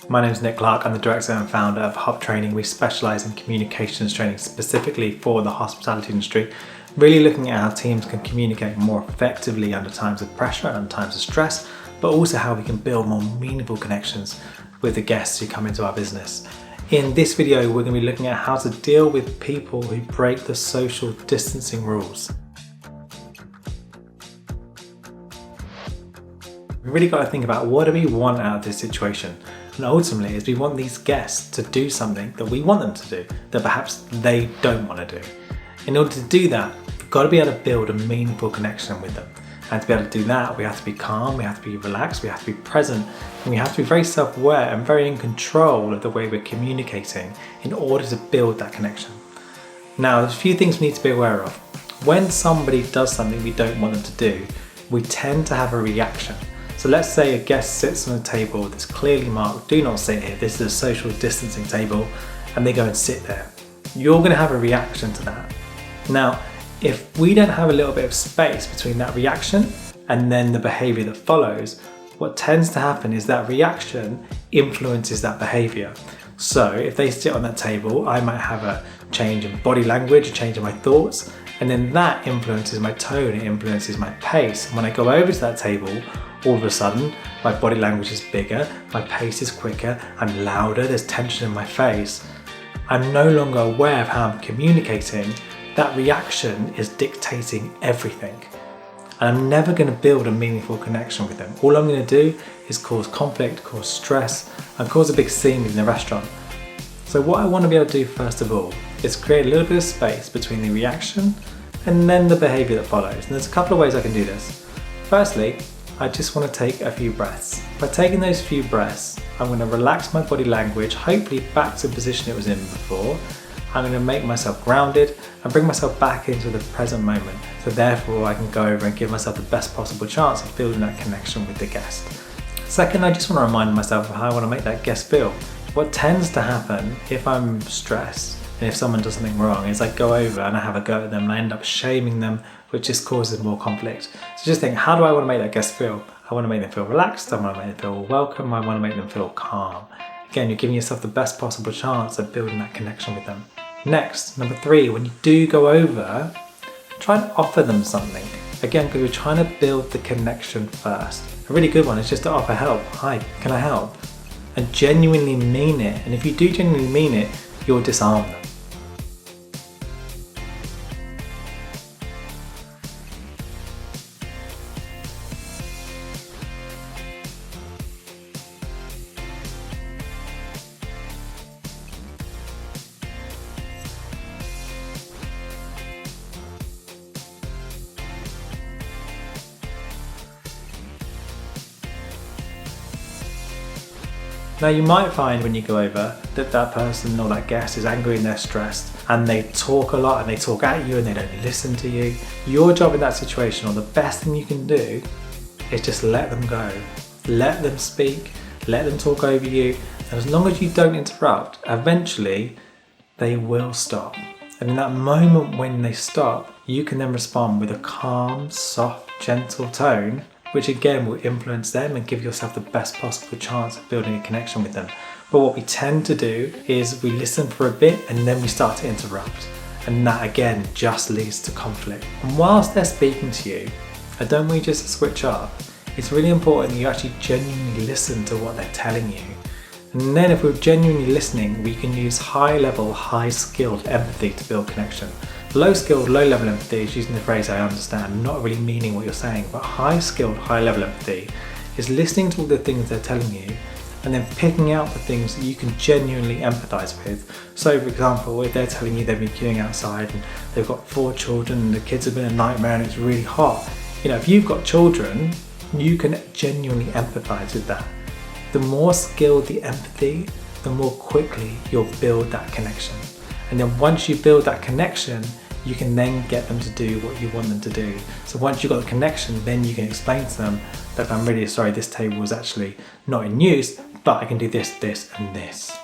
My name is Nick Clark. I'm the director and founder of Hub Training. We specialise in communications training specifically for the hospitality industry, really looking at how teams can communicate more effectively under times of pressure and times of stress, but also how we can build more meaningful connections with the guests who come into our business. In this video, we're going to be looking at how to deal with people who break the social distancing rules. We've really got to think about what do we want out of this situation. And ultimately, is we want these guests to do something that we want them to do, that perhaps they don't want to do. In order to do that, we've got to be able to build a meaningful connection with them. And to be able to do that, we have to be calm, we have to be relaxed, we have to be present, and we have to be very self-aware and very in control of the way we're communicating in order to build that connection. Now, there's a few things we need to be aware of. When somebody does something we don't want them to do, we tend to have a reaction. So let's say a guest sits on a table that's clearly marked, do not sit here, this is a social distancing table, and they go and sit there. You're going to have a reaction to that. Now, if we don't have a little bit of space between that reaction and then the behaviour that follows, what tends to happen is that reaction influences that behaviour. So if they sit on that table, I might have a change in body language, a change in my thoughts, and then that influences my tone, it influences my pace. And when I go over to that table, all of a sudden, my body language is bigger, my pace is quicker, I'm louder, there's tension in my face. I'm no longer aware of how I'm communicating. That reaction is dictating everything. And I'm never going to build a meaningful connection with them. All I'm going to do is cause conflict, cause stress, and cause a big scene in the restaurant. So what I want to be able to do first of all is create a little bit of space between the reaction and then the behaviour that follows. And there's a couple of ways I can do this. Firstly, I just want to take a few breaths. By taking those few breaths, I'm going to relax my body language, hopefully back to the position it was in before. I'm going to make myself grounded and bring myself back into the present moment. So therefore I can go over and give myself the best possible chance of building that connection with the guest. Second, I just want to remind myself of how I want to make that guest feel. What tends to happen if I'm stressed and if someone does something wrong is I go over and I have a go at them and I end up shaming them, which just causes more conflict. So just think, how do I want to make that guest feel? I want to make them feel relaxed, I want to make them feel welcome, I want to make them feel calm. Again, you're giving yourself the best possible chance of building that connection with them. Next, number 3, when you do go over, try and offer them something. Again, because we're trying to build the connection first. A really good one is just to offer help. Hi, can I help? And genuinely mean it. And if you do genuinely mean it, you'll disarm them. Now you might find when you go over that that person or that guest is angry and they're stressed and they talk a lot and they talk at you and they don't listen to you. Your job in that situation, or the best thing you can do, is just let them go. Let them speak, let them talk over you, and as long as you don't interrupt, eventually they will stop. And in that moment when they stop, you can then respond with a calm, soft, gentle tone, which again will influence them and give yourself the best possible chance of building a connection with them. But what we tend to do is we listen for a bit and then we start to interrupt. And that again just leads to conflict. And whilst they're speaking to you, I don't want you just to switch up. It's really important that you actually genuinely listen to what they're telling you. And then if we're genuinely listening, we can use high-level, high-skilled empathy to build connection. Low-skilled, low-level empathy is using the phrase I understand, not really meaning what you're saying, but high-skilled, high-level empathy is listening to all the things they're telling you and then picking out the things that you can genuinely empathise with. So for example, if they're telling you they've been queuing outside and they've got 4 children and the kids have been a nightmare and it's really hot, if you've got children, you can genuinely empathise with that. The more skilled the empathy, the more quickly you'll build that connection. And then once you build that connection, you can then get them to do what you want them to do. So once you've got the connection, then you can explain to them that I'm really sorry, this table is actually not in use, but I can do this, this, and this.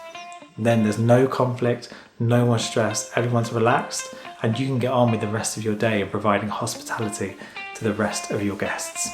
Then there's no conflict, no one's stressed, everyone's relaxed, and you can get on with the rest of your day and providing hospitality to the rest of your guests.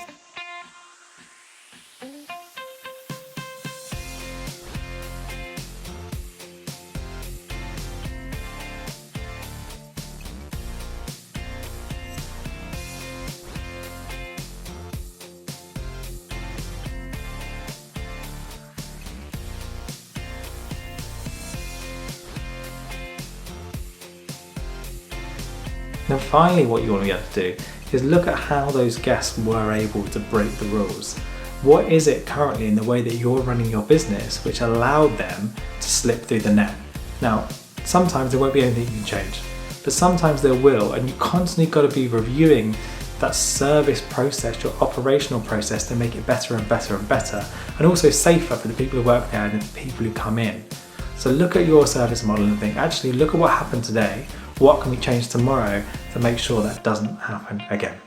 then finally what you want to be able to do is look at how those guests were able to break the rules. What is it currently in the way that you're running your business which allowed them to slip through the net? Now, sometimes there won't be anything you can change, but sometimes there will, and you constantly got to be reviewing that service process, your operational process, to make it better and better and better, and also safer for the people who work there and the people who come in. So look at your service model and think, actually look at what happened today, what can we change tomorrow to make sure that doesn't happen again?